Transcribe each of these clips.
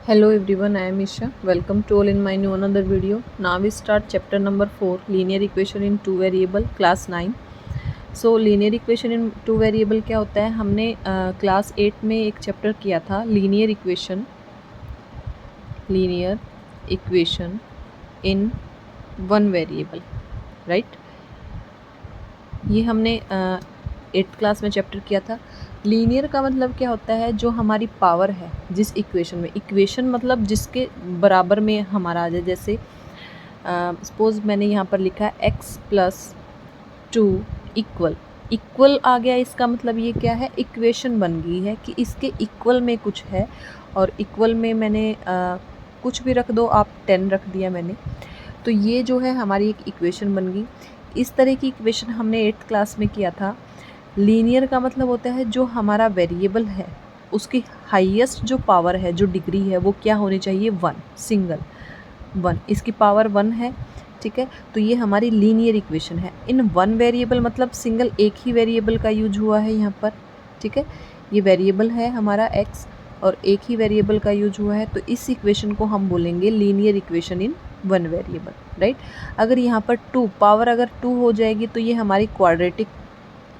Hello everyone, I am Isha. Welcome to all in my new another video. Now we start chapter number 4, linear equation in two variable, class 9. So linear equation in two variable क्या होता है? हमने class 8 में एक chapter किया था linear equation in one variable, right? ये हमने 8th क्लास में चैप्टर किया था। लीनियर का मतलब क्या होता है? जो हमारी पावर है जिस इक्वेशन में, इक्वेशन मतलब जिसके बराबर में हमारा आ जाए। जैसे सपोज मैंने यहाँ पर लिखा है x + 2 इक्वल आ गया। इसका मतलब ये क्या है? इक्वेशन बन गई है कि इसके इक्वल में कुछ है, और इक्वल में मैंने कुछ भी रख दो, आप 10 रख दिया मैंने, तो ये जो है हमारी एक इक्वेशन बन गई। इस तरह की इक्वेशन हमने 8th क्लास में किया था। लीनियर का मतलब होता है जो हमारा वेरिएबल है उसकी हाईएस्ट जो पावर है, जो डिग्री है, वो क्या होनी चाहिए? 1, सिंगल 1, इसकी पावर 1 है। ठीक है, तो ये हमारी लीनियर इक्वेशन है। इन वन वेरिएबल मतलब सिंगल एक ही वेरिएबल का यूज हुआ है यहाँ पर। ठीक है, ये वेरिएबल है हमारा x और एक ही वेरिएबल का यूज हुआ है, तो इस इक्वेशन को हम बोलेंगे linear equation in one variable, right. अगर यहाँ पर 2 पावर अगर 2 हो जाएगी तो ये हमारी क्वाड्रेटिक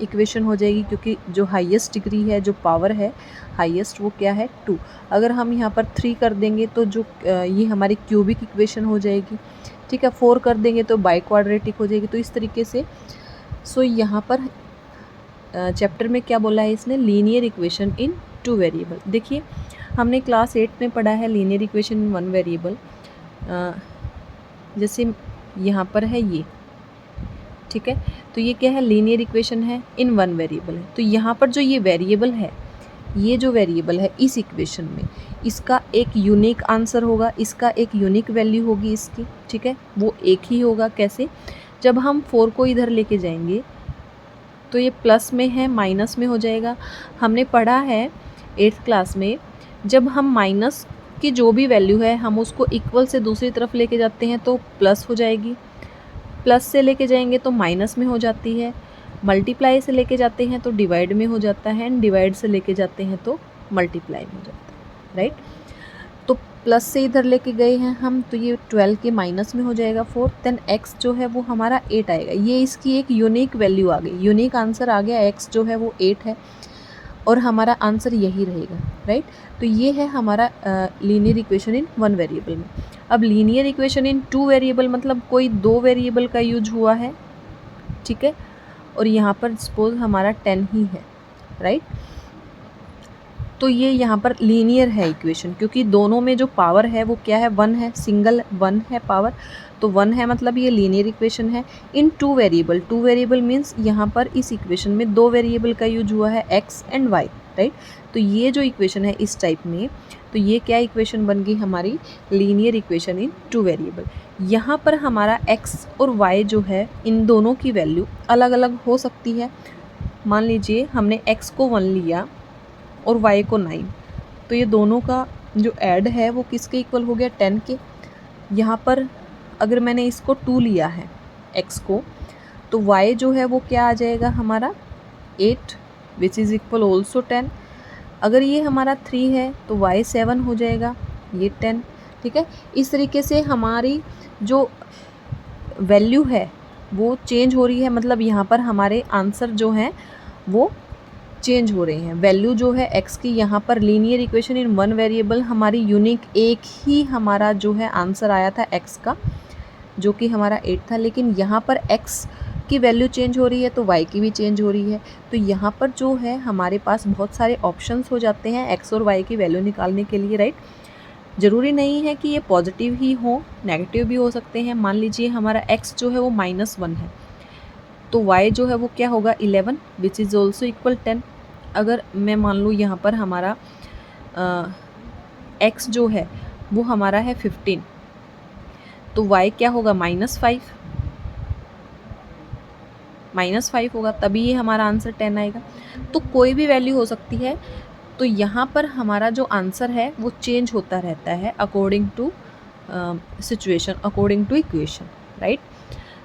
इक्वेशन हो जाएगी, क्योंकि जो हाईएस्ट डिग्री है, जो पावर है हाईएस्ट, वो क्या है? 2। अगर हम यहाँ पर 3 कर देंगे तो जो ये हमारी क्यूबिक इक्वेशन हो जाएगी। ठीक है, 4 कर देंगे तो बाई क्वाड्रेटिक हो जाएगी। तो इस तरीके से यहाँ पर चैप्टर में क्या बोला है इसने? Linear equation in two variable. देखिए, हमने क्लास 8 में पढ़ा है linear equation in one variable. जैसे यहाँ पर है ये, ठीक है, तो ये क्या है? लीनियर इक्वेशन है, इन वन वेरिएबल है। तो यहाँ पर जो ये वेरिएबल है, ये जो वेरिएबल है इस इक्वेशन में, इसका एक यूनिक आंसर होगा, इसका एक यूनिक वैल्यू होगी इसकी। ठीक है, वो एक ही होगा। कैसे? जब हम 4 को इधर लेके जाएंगे तो ये प्लस में है, माइनस में हो जाएगा। हमने पढ़ा है 8th क्लास में, जब हम माइनस की जो भी वैल्यू है हम उसको इक्वल से दूसरी तरफ लेके जाते हैं तो प्लस हो जाएगी, प्लस से लेके जाएंगे तो माइनस में हो जाती है, मल्टीप्लाई से लेके जाते हैं तो डिवाइड में हो जाता है, एंड डिवाइड से लेके जाते हैं तो मल्टीप्लाई में हो जाता है, राइट। तो प्लस से इधर लेके गए हैं हम, तो ये 12 के माइनस में हो जाएगा 4, देन x जो है वो हमारा 8 आएगा। ये इसकी एक यूनिक वैल्यू आ गई, यूनिक आंसर आ गया। x जो है वो 8 है और हमारा आंसर यही रहेगा, राइट। तो ये है हमारा linear equation in one variable में। अब linear equation in two variable मतलब कोई दो वेरिएबल का यूज हुआ है, ठीक है, और यहाँ पर सपोज हमारा 10 ही है, राइट। तो ये यहाँ पर लीनियर है इक्वेशन, क्योंकि दोनों में जो पावर है वो क्या है? 1 है, सिंगल 1 है पावर, तो 1 है, मतलब ये लीनियर इक्वेशन है in two variable. Two variable means यहाँ पर इस इक्वेशन में दो वेरिएबल का यूज हुआ है, x एंड y, राइट। तो ये जो इक्वेशन है इस टाइप में, तो ये क्या इक्वेशन बन गई? हमारी linear equation in two variable. यहाँ पर हमारा x और y जो है, इन दोनों की वैल्यू अलग अलग हो सकती है। मान लीजिए हमने x को 1 लिया और y को 9, तो ये दोनों का जो ऐड है वो किसके इक्वल हो गया? 10 के। यहाँ पर अगर मैंने इसको 2 लिया है x को, तो y जो है वो क्या आ जाएगा हमारा? 8, विच इज़ इक्वल ऑल्सो 10। अगर ये हमारा 3 है तो y 7 हो जाएगा, ये 10। ठीक है, इस तरीके से हमारी जो वैल्यू है वो चेंज हो रही है, मतलब यहाँ पर हमारे आंसर जो हैं वो चेंज हो रहे हैं। वैल्यू जो है x की, यहाँ पर linear equation in one variable हमारी यूनिक एक ही हमारा जो है आंसर आया था x का, जो कि हमारा 8 था, लेकिन यहाँ पर x की वैल्यू चेंज हो रही है तो y की भी चेंज हो रही है। तो यहाँ पर जो है हमारे पास बहुत सारे ऑप्शंस हो जाते हैं x और y की वैल्यू निकालने के लिए, राइट। ज़रूरी नहीं है कि ये पॉजिटिव ही हो, नेगेटिव भी हो सकते हैं। मान लीजिए हमारा x जो है वो -1 है, तो y जो है वो क्या होगा? 11, विच इज़ ऑल्सो इक्वल 10। अगर मैं मान लूँ यहाँ पर हमारा x जो है वो हमारा है 15, तो y क्या होगा? -5 होगा, तभी ये हमारा आंसर 10 आएगा। तो कोई भी वैल्यू हो सकती है। तो यहाँ पर हमारा जो आंसर है वो चेंज होता रहता है according to situation, according to equation, right.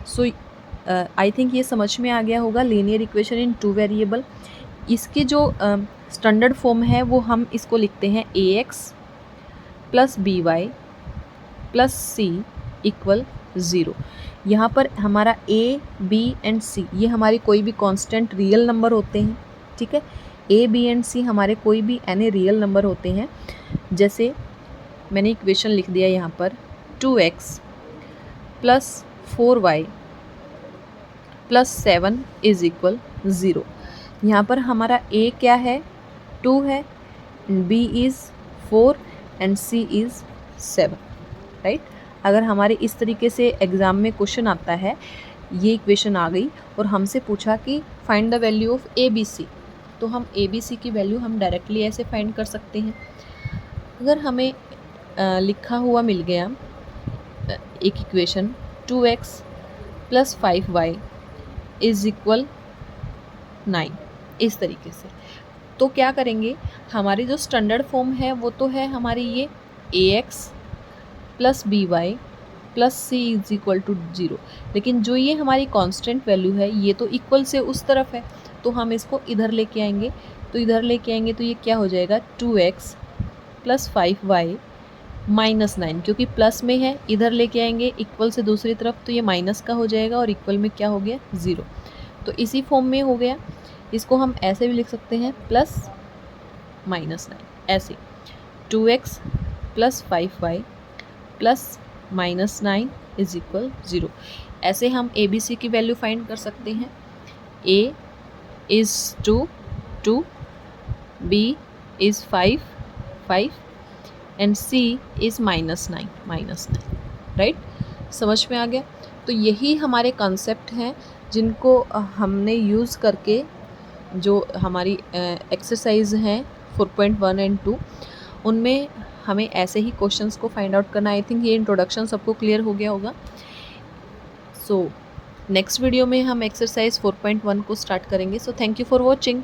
So I think ये समझ में आ गया होगा linear equation in two variable. इसकी जो स्टैंडर्ड फॉर्म है वो हम इसको लिखते हैं ax plus B Y plus c equal 0। यहाँ पर हमारा ए बी एंड सी ये हमारी कोई भी कांस्टेंट रियल नंबर होते हैं, ठीक है। ए बी एंड सी हमारे कोई भी एनी रियल नंबर होते हैं। जैसे मैंने इक्वेशन लिख दिया यहाँ पर 2x plus 4y plus 7 is equal 0। यहाँ पर हमारा a क्या है, 2 है, b is 4 and c is 7, right. अगर हमारे इस तरीके से एग्ज़ाम में क्वेश्चन आता है, ये इक्वेशन आ गई और हमसे पूछा कि find the value of A B C, तो हम ए बी सी की वैल्यू हम डायरेक्टली ऐसे फाइंड कर सकते हैं। अगर हमें लिखा हुआ मिल गया एक equation 2x plus 5y is equal 9, इस तरीके से, तो क्या करेंगे, हमारी जो स्टैंडर्ड फॉर्म है वो तो है हमारी ये ax plus B Y plus C is equal to 0, लेकिन जो ये हमारी कांस्टेंट वैल्यू है ये तो इक्वल से उस तरफ है, तो हम इसको इधर लेके आएंगे। तो इधर लेके आएंगे तो ये क्या हो जाएगा, 2x प्लस 5y माइनस 9, क्योंकि प्लस में है, इधर लेके आएंगे इक्वल से दूसरी तरफ तो ये माइनस का हो जाएगा और इक्वल में क्या हो गया, 0। तो इसी फॉर्म में हो गया। इसको हम ऐसे भी लिख सकते हैं प्लस माइनस 9, ऐसे 2x plus 5y plus minus 9 is equal 0। ऐसे हम ए बी सी की वैल्यू फाइंड कर सकते हैं। a is 2 b is 5 and c is minus 9, right. समझ में आ गया। तो यही हमारे कॉन्सेप्ट हैं जिनको हमने यूज़ करके जो हमारी एक्सरसाइज हैं 4.1 एंड 2 उनमें हमें ऐसे ही क्वेश्चंस को फाइंड आउट करना। आई थिंक ये इंट्रोडक्शन सबको क्लियर हो गया होगा। सो नेक्स्ट वीडियो में हम एक्सरसाइज 4.1 को स्टार्ट करेंगे। So thank you for watching.